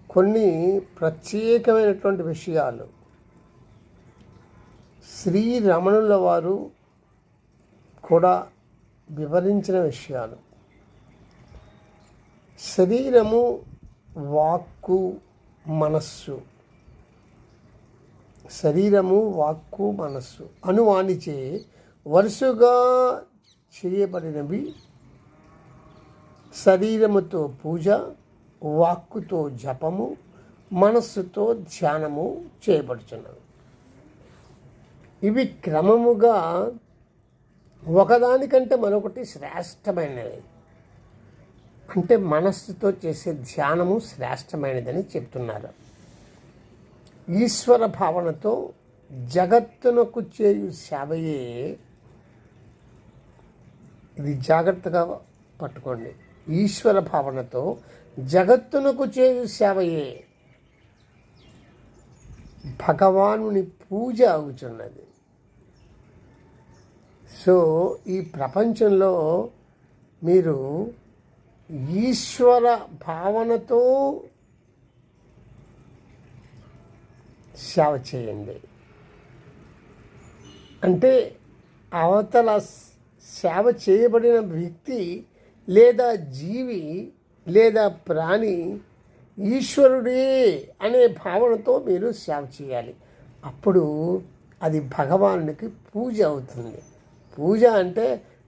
కొన్ని ప్రత్యేకమైనటువంటి విషయాలు శ్రీ రమణుల వారు కూడా వివరించిన విషయాలు. శరీరము, వాక్కు, మనస్సు, శరీరము, వాక్కు, మనస్సు అనువానిచే వరుసగా చేయబడినవి. శరీరముతో పూజ, వాక్కుతో జపము, మనస్సుతో ధ్యానము చేయబడుచున్నవి. ఇవి క్రమముగా ఒకదానికంటే మరొకటి శ్రేష్టమైనది. అంటే మనస్సుతో చేసే ధ్యానము శ్రేష్టమైనదని చెప్తున్నారు. ఈశ్వర భావనతో జగత్తునకు చేయు సేవయే, ఇది జాగ్రత్తగా పట్టుకోండి, ఈశ్వర భావనతో జగత్తునకు చేయు సేవయే భగవానుని పూజ అవుతున్నది. సో ఈ ప్రపంచంలో మీరు ఈశ్వర భావనతో సేవ చేయండి. అంటే అవతల సేవ చేయబడిన వ్యక్తి లేదా జీవి లేదా ప్రాణి ఈశ్వరుడే అనే భావనతో మీరు సేవ చేయాలి. అప్పుడు అది భగవానునికి పూజ అవుతుంది. పూజ అంటే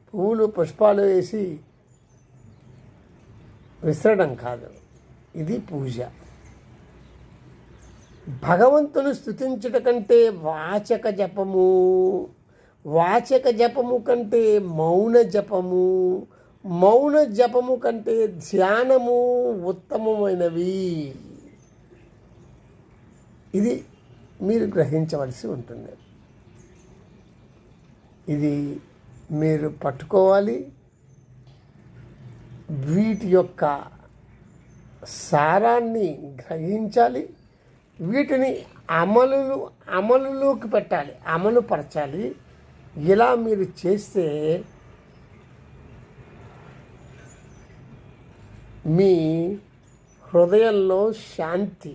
పువ్వులు పుష్పాలు వేసి విసరడం కాదు, ఇది పూజ. భగవంతుని స్తుతించుట కంటే వాచక జపము, వాచక జపము కంటే మౌన జపము, మౌన జపము కంటే ధ్యానము ఉత్తమమైనవి. ఇది మీరు గ్రహించవలసి ఉంటుంది. ఇది మీరు పట్టుకోవాలి. వీటి యొక్క సారాన్ని గ్రహించాలి. వీటిని అమలులోకి పెట్టాలి, అమలుపరచాలి. ఇలా మీరు చేస్తే మీ హృదయంలో శాంతి,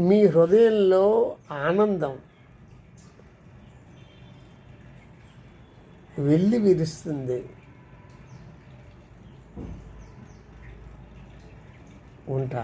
మీ హృదయంలో ఆనందం వెళ్ళి విరుస్తుంది. ఉంటా.